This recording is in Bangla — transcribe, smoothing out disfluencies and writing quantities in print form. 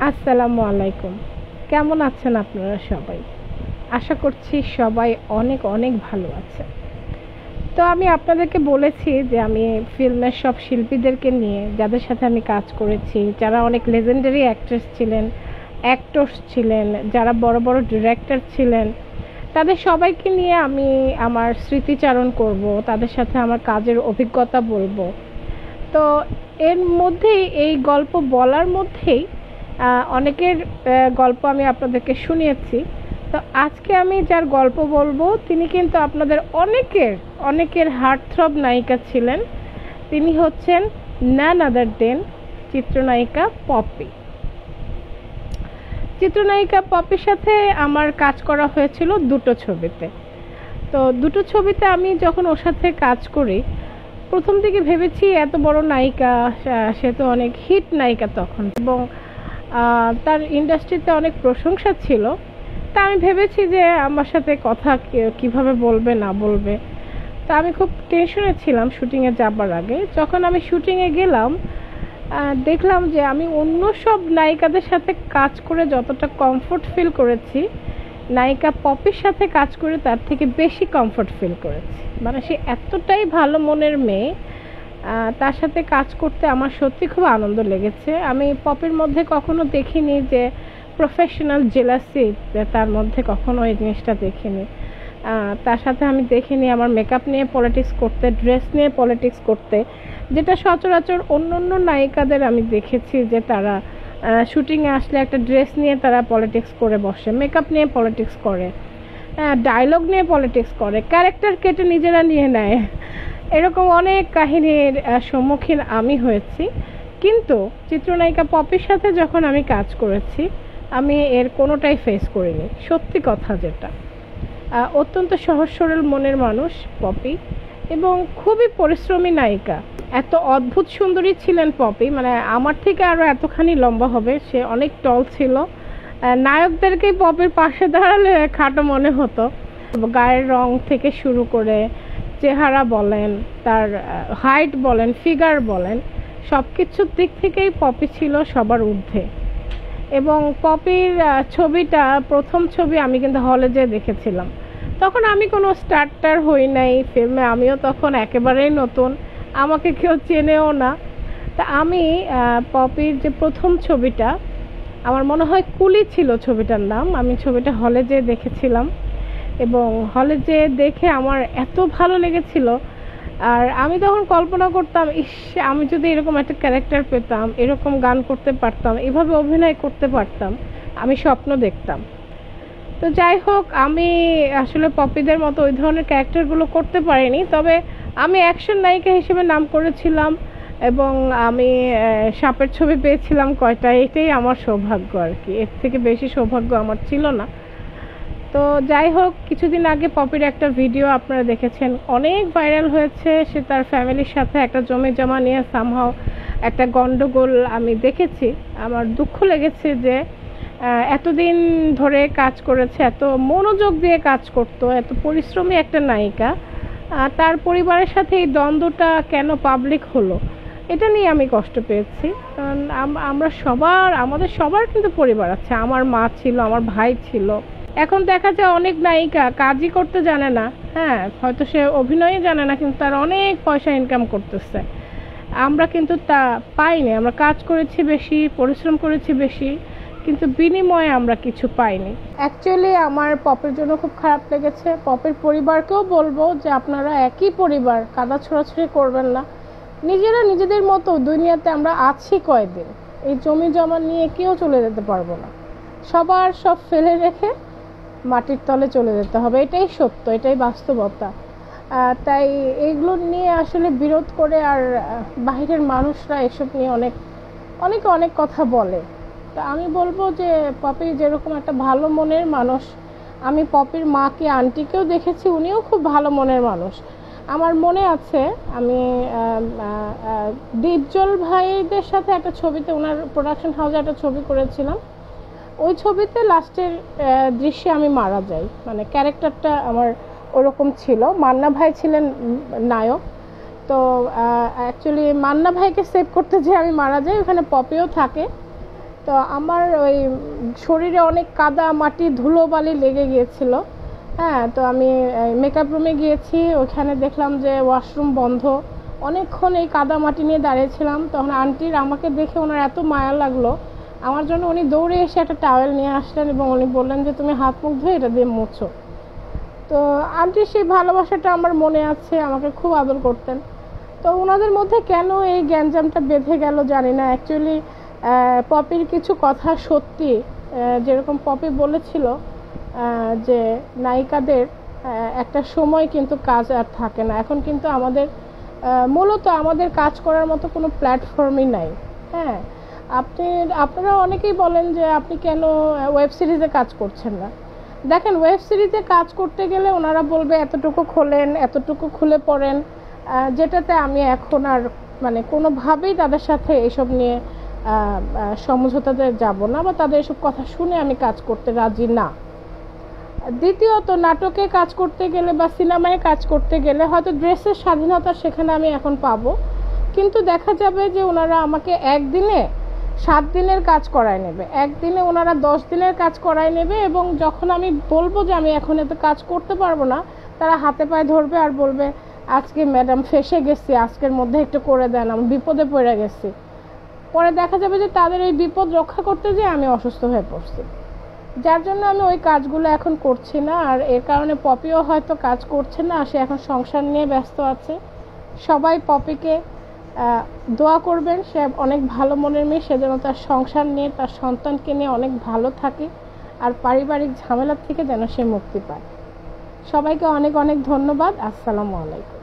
আসসালামু আলাইকুম। কেমন আছেন আপনারা সবাই? আশা করছি সবাই অনেক অনেক ভালো আছে। তো আমি আপনাদেরকে বলেছি যে আমি ফিল্মের সব শিল্পীদেরকে নিয়ে যাদের সাথে আমি কাজ করেছি, যারা অনেক লেজেন্ডারি অ্যাক্ট্রেস ছিলেন, অ্যাক্টরস ছিলেন, যারা বড় বড় ডিরেক্টর ছিলেন, তাদের সবাইকে নিয়ে আমি আমার স্মৃতিচারণ করব, তাদের সাথে আমার কাজের অভিজ্ঞতা বলবো। তো এর মধ্যেই এই গল্প বলার মধ্যেই অনেকের গল্প আমি আপনাদেরকে শুনিয়েছি। তো আজকে আমি যার গল্প বলবো তিনি কিন্তু আপনাদের অনেকের অনেকের হার্টথ্রব নায়িকা ছিলেন। তিনি হচ্ছেন নান আদার দেন চিত্রনায়িকা পপি। চিত্রনায়িকা পপির সাথে আমার কাজ করা হয়েছিল দুটো ছবিতে। তো দুটো ছবিতে আমি যখন ওর সাথে কাজ করি, প্রথম দিকে ভেবেছি এত বড় নায়িকা, সে তো অনেক হিট নায়িকা তখন, এবং তার ইন্ডাস্ট্রিতে অনেক প্রশংসা ছিল। তা আমি ভেবেছি যে আমার সাথে কথা কিভাবে বলবে না বলবে। তা আমি খুব টেনশনে ছিলাম শুটিংয়ে যাবার আগে। যখন আমি শুটিংয়ে গেলাম, দেখলাম যে আমি অন্য সব নায়িকাদের সাথে কাজ করে যতটা কমফোর্ট ফিল করেছি, নায়িকা পপির সাথে কাজ করে তার থেকে বেশি কমফোর্ট ফিল করেছি। মানে সে এতটাই ভালো মনের মেয়ে, তার সাথে কাজ করতে আমার সত্যি খুব আনন্দ লেগেছে। আমি পপির মধ্যে কখনো দেখিনি যে প্রফেশনাল জেলাসি, তার মধ্যে কখনো এই জিনিসটা দেখিনি। তার সাথে আমি দেখিনি আমার মেকআপ নিয়ে পলিটিক্স করতে, ড্রেস নিয়ে পলিটিক্স করতে, যেটা সচরাচর অন্য অন্য নায়িকাদের আমি দেখেছি যে তারা শুটিংয়ে আসলে একটা ড্রেস নিয়ে তারা পলিটিক্স করে বসে, মেকআপ নিয়ে পলিটিক্স করে, ডায়লগ নিয়ে পলিটিক্স করে, ক্যারেক্টার কেটে নিজেরা নিয়ে নেয়। এরকম অনেক কাহিনীর সম্মুখীন আমি হয়েছি। কিন্তু চিত্রনায়িকা পপির সাথে যখন আমি কাজ করেছি, আমি এর কোনোটাই ফেস করিনি। সত্যি কথা যেটা, অত্যন্ত সহজ সরল মনের মানুষ পপি, এবং খুবই পরিশ্রমী নায়িকা। এত অদ্ভুত সুন্দরী ছিলেন পপি, মানে আমার থেকে আরও এতখানি লম্বা হবে। সে অনেক টল ছিল। নায়কদেরকেই পপির পাশে দাঁড়ালে খাটো মনে হতো। গায়ের রং থেকে শুরু করে চেহারা বলেন, তার হাইট বলেন, ফিগার বলেন, সব কিছুর দিক থেকেই পপি ছিল সবার ঊর্ধ্বে। এবং পপির ছবিটা, প্রথম ছবি আমি কিন্তু হলে যেয়ে দেখেছিলাম। তখন আমি কোনো স্টার্টার হই নাই ফিল্মে, আমিও তখন একেবারেই নতুন, আমাকে কেউ চেনেও না। তা আমি পপির যে প্রথম ছবিটা, আমার মনে হয় কুলি ছিল ছবিটার নাম, আমি ছবিটা হলে যেয়ে দেখেছিলাম। এবং হলে যেয়ে দেখে আমার এত ভালো লেগেছিল। আর আমি তখন কল্পনা করতাম, ইস, আমি যদি এরকম একটা ক্যারেক্টার পেতাম, এরকম গান করতে পারতাম, এভাবে অভিনয় করতে পারতাম, আমি স্বপ্ন দেখতাম। তো যাই হোক, আমি আসলে পপিদের মতো ওই ধরনের ক্যারেক্টারগুলো করতে পারিনি, তবে আমি অ্যাকশন নায়িকা হিসেবে নাম করেছিলাম। এবং আমি সাপের ছবি পেয়েছিলাম কয়টা, এটাই আমার সৌভাগ্য আর কি। এর থেকে বেশি সৌভাগ্য আমার ছিল না। তো যাই হোক, কিছুদিন আগে পপির একটা ভিডিও আপনারা দেখেছেন, অনেক ভাইরাল হয়েছে। সে তার ফ্যামিলির সাথে একটা জমি জমা নিয়ে সামহাও একটা গন্ডগোল আমি দেখেছি। আমার দুঃখ লেগেছে যে এতদিন ধরে কাজ করেছে, এত মনোযোগ দিয়ে কাজ করতো, এত পরিশ্রমী একটা নায়িকা, তার পরিবারের সাথে এই দ্বন্দ্বটা কেন পাবলিক হলো, এটা নিয়ে আমি কষ্ট পেয়েছি। কারণ আমাদের সবার কিন্তু পরিবার আছে। আমার মা ছিল, আমার ভাই ছিল। এখন দেখা যায় অনেক নায়িকা কাজই করতে জানে না, হ্যাঁ, হয়তো সে অভিনয়ই জানে না, কিন্তু তার অনেক পয়সা ইনকাম করতেছে। আমরা কিন্তু তা পাইনি। আমরা কাজ করেছি বেশি, পরিশ্রম করেছি বেশি, কিন্তু বিনিময়ে আমরা কিছু পাইনি। অ্যাকচুয়ালি আমার পপের জন্য খুব খারাপ লেগেছে। পপের পরিবারকেও বলবো যে আপনারা একই পরিবার, কাদা ছোড়াছুড়ি করবেন না। নিজেরা নিজেদের মতো, দুনিয়াতে আমরা আছি কয়দিন, এই জমি জমা নিয়ে কেউ চলে যেতে পারবো না। সবার সব ফেলে রেখে মাটির তলে চলে যেতে হবে, এটাই সত্য, এটাই বাস্তবতা। তাই এইগুলো নিয়ে আসলে বিরোধ করে, আর বাহিরের মানুষরা এসব নিয়ে অনেক অনেক অনেক কথা বলে। তা আমি বলবো যে পপি যেরকম একটা ভালো মনের মানুষ, আমি পপির মাকে, আন্টিকেও দেখেছি, উনিও খুব ভালো মনের মানুষ। আমার মনে আছে আমি দীপজল ভাইদের সাথে একটা ছবিতে, ওনার প্রোডাকশন হাউসে একটা ছবি করেছিলাম। ওই ছবিতে লাস্টের দৃশ্যে আমি মারা যাই, মানে ক্যারেক্টারটা আমার ওরকম ছিল। মান্না ভাই ছিলেন নায়ক। তো অ্যাকচুয়ালি মান্না ভাইকে সেভ করতে যেয়ে আমি মারা যাই। ওখানে পপিও থাকে। তো আমার ওই শরীরে অনেক কাদা মাটি ধুলোবালি লেগে গিয়েছিল। হ্যাঁ, তো আমি মেকআপ রুমে গিয়েছি, ওখানে দেখলাম যে ওয়াশরুম বন্ধ। অনেকক্ষণ এই কাদা মাটি নিয়ে দাঁড়িয়েছিলাম। তখন আন্টির আমাকে দেখে ওনার এত মায়া লাগলো আমার জন্য, উনি দৌড়ে এসে একটা টাওয়েল নিয়ে আসলেন এবং উনি বললেন যে তুমি হাত মুখ ধুয়ে এটা দিয়ে মুছো। তো আন্টির সেই ভালোবাসাটা আমার মনে আছে, আমাকে খুব আদর করতেন। তো ওনাদের মধ্যে কেন এই গ্যাঞ্জামটা বেঁধে গেল জানি না। অ্যাকচুয়ালি পপির কিছু কথা সত্যি, যেরকম পপি বলেছিল যে নায়িকাদের একটা সময় কিন্তু কাজ আর থাকে না। এখন কিন্তু আমাদের মূলত আমাদের কাজ করার মতো কোনো প্ল্যাটফর্মই নাই। হ্যাঁ, আপনারা অনেকেই বলেন যে আপনি কেন ওয়েব সিরিজে কাজ করছেন না। দেখেন, ওয়েব সিরিজে কাজ করতে গেলে ওনারা বলবে এতটুকু খোলেন, এতটুকু খুলে পড়েন, যেটাতে আমি এখন আর মানে কোনোভাবেই তাদের সাথে এসব নিয়ে সমঝোতাতে যাব না, বা তাদের এসব কথা শুনে আমি কাজ করতে রাজি না। দ্বিতীয়ত, নাটকে কাজ করতে গেলে বা সিনেমায় কাজ করতে গেলে হয়তো ড্রেসের স্বাধীনতা সেখানে আমি এখন পাবো, কিন্তু দেখা যাবে যে ওনারা আমাকে একদিনে 7 দিনের কাজ করায় নেবে, একদিনে ওনারা 10 দিনের কাজ করায় নেবে, এবং যখন আমি বলবো যে আমি এখন এত কাজ করতে পারবো না, তারা হাতে পায়ে ধরবে আর বলবে আজকে ম্যাডাম ফেঁসে গেছি, আজকের মধ্যে একটু করে দেন, আমি বিপদে পড়ে গেছি। পরে দেখা যাবে যে তাদের এই বিপদ রক্ষা করতে যেয়ে আমি অসুস্থ হয়ে পড়ছি, যার জন্য আমি ওই কাজগুলো এখন করছি না। আর এর কারণে পপিও হয়তো কাজ করছে না, সে এখন সংসার নিয়ে ব্যস্ত আছে। সবাই পপিকে দোয়া করবেন, সে অনেক ভালো মনের মেয়ে, সে যেন তার সংসার নিয়ে তার সন্তানকে নিয়ে অনেক ভালো থাকে আর পারিবারিক ঝামেলা থেকে যেন সে মুক্তি পায়। সবাইকে অনেক অনেক ধন্যবাদ। আসসালামু আলাইকুম।